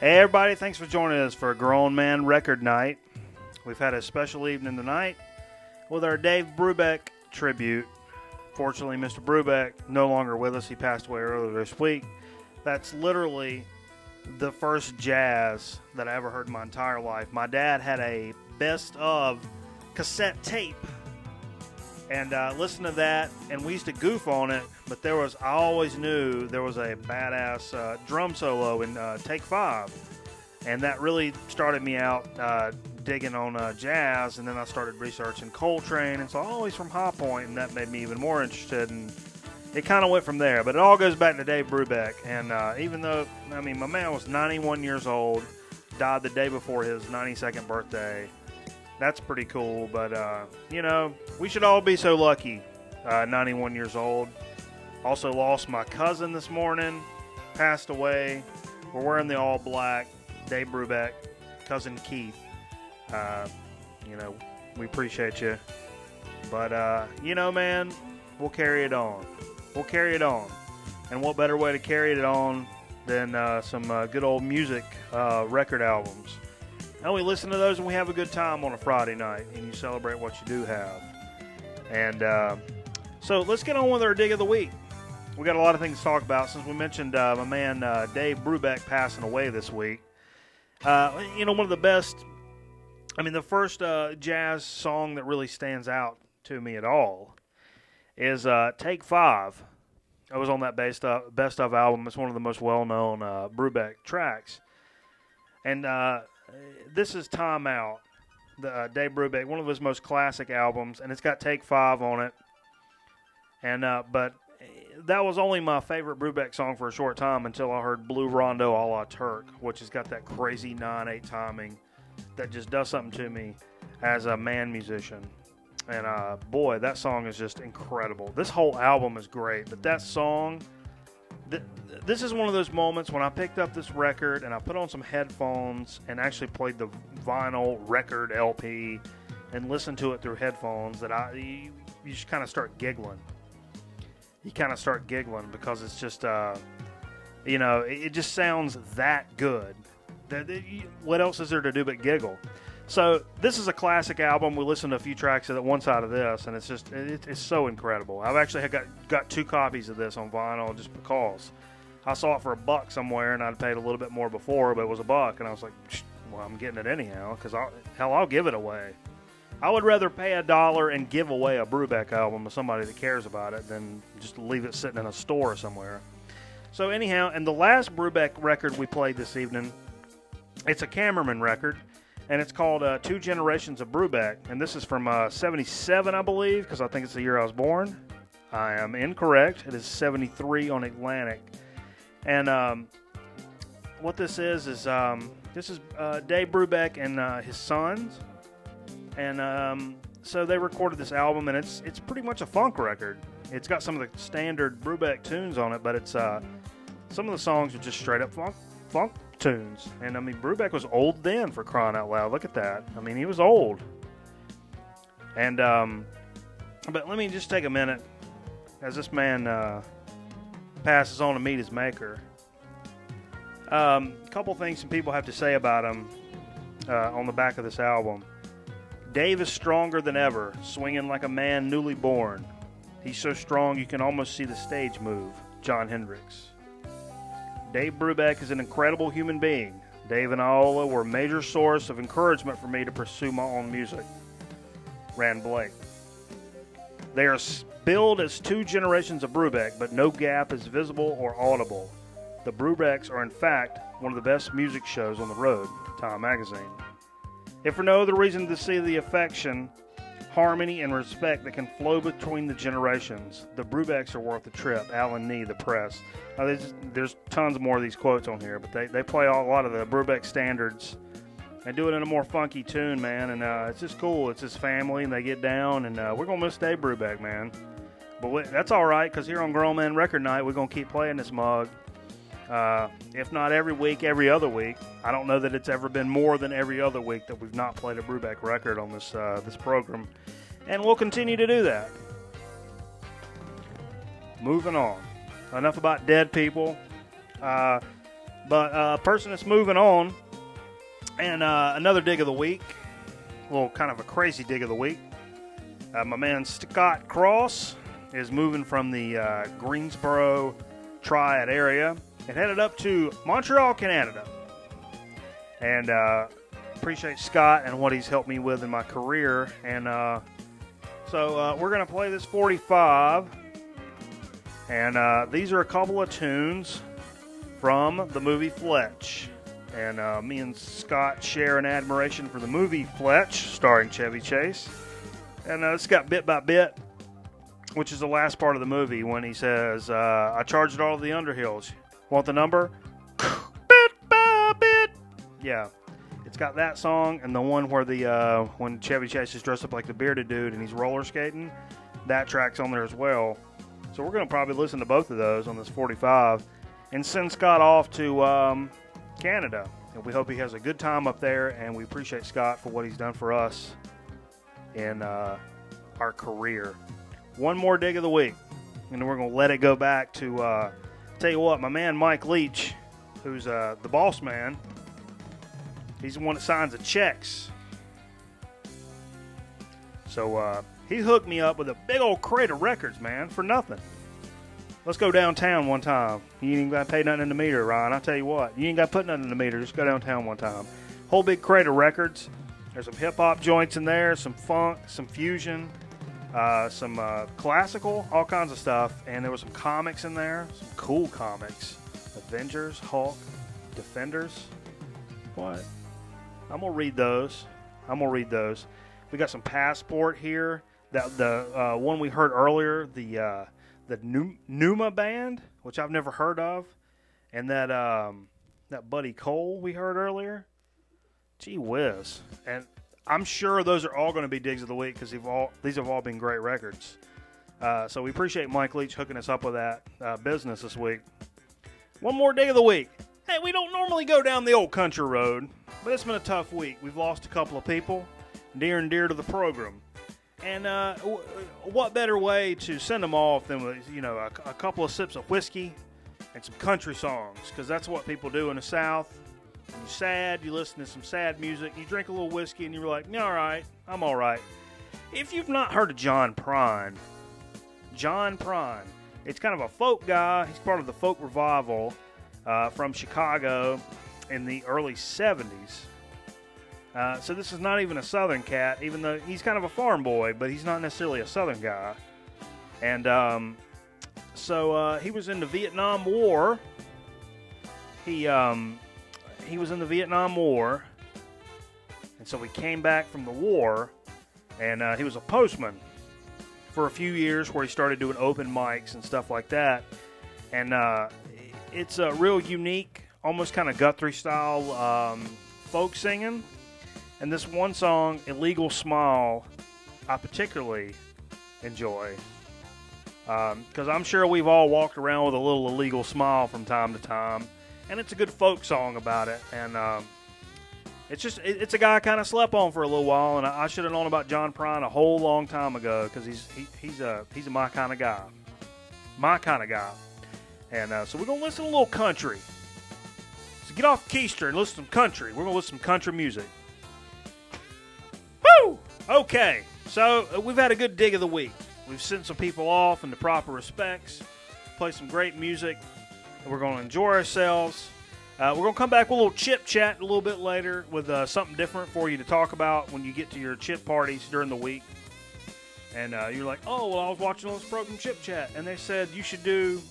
Hey everybody, thanks for joining us for a Grown Man Record Night. We've had a special evening tonight with our Dave Brubeck tribute. Fortunately, Mr. Brubeck no longer with us. He passed away earlier this week. That's literally the first jazz that I ever heard in my entire life. My dad had a best of cassette tape and listened to that, and we used to goof on it, but I always knew there was a badass drum solo in Take 5, and that really started me out digging on jazz, and then I started researching Coltrane, and so always from High Point, and that made me even more interested, and it kind of went from there. But it all goes back to Dave Brubeck, and even though, my man was 91 years old, died the day before his 92nd birthday. That's pretty cool, but, we should all be so lucky, 91 years old. Also lost my cousin this morning, passed away. We're wearing the all black, Dave Brubeck, cousin Keith. We appreciate you. But, man, we'll carry it on. We'll carry it on. And what better way to carry it on than some good old music record albums. And we listen to those and we have a good time on a Friday night, and you celebrate what you do have. And so let's get on with our dig of the week. We got a lot of things to talk about since we mentioned my man Dave Brubeck passing away this week. One of the best, the first jazz song that really stands out to me at all is Take 5. It was on that Best Of album. It's one of the most well-known Brubeck tracks. And this is Time Out, Dave Brubeck, one of his most classic albums, and it's got Take 5 on it. And but that was only my favorite Brubeck song for a short time until I heard Blue Rondo a la Turk, which has got that crazy 9/8 timing that just does something to me as a man musician. And boy, that song is just incredible. This whole album is great, but that song, this is one of those moments when I picked up this record and I put on some headphones and actually played the vinyl record LP and listened to it through headphones that you just kind of start giggling. You kind of start giggling because it's just, it just sounds that good. What else is there to do but giggle? So this is a classic album. We listened to a few tracks of one side of this, and it's so incredible. I've actually got 2 copies of this on vinyl just because. I saw it for $1 somewhere, and I'd paid a little bit more before, but it was $1, and I was like, well, I'm getting it anyhow, because I'll give it away. I would rather pay $1 and give away a Brubeck album to somebody that cares about it than just leave it sitting in a store somewhere. So anyhow, and the last Brubeck record we played this evening, it's a Cameraman record, and it's called Two Generations of Brubeck, and this is from 77, I believe, because I think it's the year I was born. I am incorrect. It is 73 on Atlantic. And what this is Dave Brubeck and his sons. And so they recorded this album, and it's pretty much a funk record. It's got some of the standard Brubeck tunes on it, but it's some of the songs are just straight up funk tunes. And Brubeck was old then, for crying out loud. Look at that. He was old. And but let me just take a minute as this man passes on to meet his maker. A couple things some people have to say about him on the back of this album. Dave is stronger than ever, swinging like a man newly born. He's so strong you can almost see the stage move. John Hendricks. Dave Brubeck is an incredible human being. Dave and Iola were a major source of encouragement for me to pursue my own music. Rand Blake. They are billed as 2 generations of Brubeck, but no gap is visible or audible. The Brubecks are in fact one of the best music shows on the road, Time Magazine. If for no other reason to see the affection, harmony, and respect that can flow between the generations, the Brubecks are worth the trip. Alan Nee, The Press. There's tons more of these quotes on here, but they play a lot of the Brubeck standards and do it in a more funky tune, man. And it's just cool. It's his family, and they get down, and we're going to miss Dave Brubeck, man. But that's all right, because here on Grown Man Record Night, we're going to keep playing this mug. If not every week, every other week. I don't know that it's ever been more than every other week that we've not played a Brubeck record on this program. And we'll continue to do that. Moving on. Enough about dead people. But person that's moving on, and another dig of the week, a little kind of a crazy dig of the week. My man Scott Cross is moving from the Greensboro Triad area and headed up to Montreal, Canada. And appreciate Scott and what he's helped me with in my career. And so we're going to play this 45. And these are a couple of tunes from the movie Fletch. And me and Scott share an admiration for the movie Fletch, starring Chevy Chase. And it's got Bit by Bit, which is the last part of the movie when he says, I charged all of the Underhills. Want the number? Bit by bit. Yeah. It's got that song and the one where when Chevy Chase is dressed up like the bearded dude and he's roller skating. That track's on there as well. So we're going to probably listen to both of those on this 45 and send Scott off to Canada. And we hope he has a good time up there, and we appreciate Scott for what he's done for us in our career. One more dig of the week, and then we're going to let it go back to, tell you what, my man Mike Leach, who's the boss man, he's the one that signs the checks. So he hooked me up with a big old crate of records, man, for nothing. Let's go downtown one time. You ain't got to pay nothing in the meter, Ryan. I'll tell you what. You ain't got to put nothing in the meter. Just go downtown one time. Whole big crate of records. There's some hip-hop joints in there, some funk, some fusion, some classical, all kinds of stuff. And there was some comics in there, some cool comics. Avengers, Hulk, Defenders. What? I'm going to read those. We got some Passport here. The one we heard earlier, the Numa Band, which I've never heard of, and that Buddy Cole we heard earlier. Gee whiz. And I'm sure those are all going to be digs of the week because these have all been great records. So we appreciate Mike Leach hooking us up with that business this week. One more dig of the week. Hey, we don't normally go down the old country road, but it's been a tough week. We've lost a couple of people near and dear to the program. And what better way to send them off than with, a couple of sips of whiskey and some country songs, because that's what people do in the South. When you're sad, you listen to some sad music, you drink a little whiskey, and you're like, yeah, all right, I'm all right. If you've not heard of John Prine, it's kind of a folk guy. He's part of the folk revival from Chicago in the early 70s. So this is not even a Southern cat, even though he's kind of a farm boy, but he's not necessarily a Southern guy. And so he was in the Vietnam War. He was in the Vietnam War, and so he came back from the war, and he was a postman for a few years where he started doing open mics and stuff like that. And it's a real unique, almost kind of Guthrie-style folk singing. And this one song, Illegal Smile, I particularly enjoy. Because I'm sure we've all walked around with a little illegal smile from time to time. And it's a good folk song about it. And it's a guy I kind of slept on for a little while. And I should have known about John Prine a whole long time ago. Because he's a my kind of guy. My kind of guy. And so we're going to listen to a little country. So get off Keister and listen to some country. We're going to listen to some country music. Woo! Okay, so we've had a good dig of the week. We've sent some people off in the proper respects, play some great music, and we're going to enjoy ourselves. We're going to come back with a little chip chat a little bit later with something different for you to talk about when you get to your chip parties during the week. And you're like, oh, well, I was watching this program, Chip Chat, and they said you should do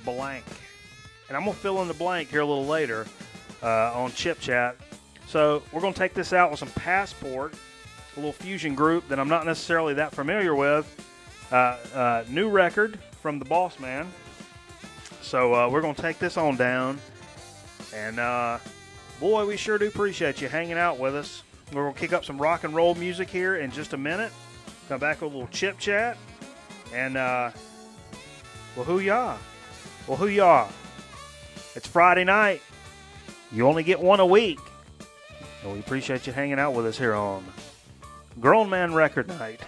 blank. And I'm going to fill in the blank here a little later on Chip Chat. So we're going to take this out with some Passport, a little fusion group that I'm not necessarily that familiar with. New record from the boss man. So we're going to take this on down. And, boy, we sure do appreciate you hanging out with us. We're going to kick up some rock and roll music here in just a minute. Come back with a little Chip Chat. And, well, hoo-yah. Well, hoo-yah. It's Friday night. You only get one a week. And we appreciate you hanging out with us here on Grown Man Record Night.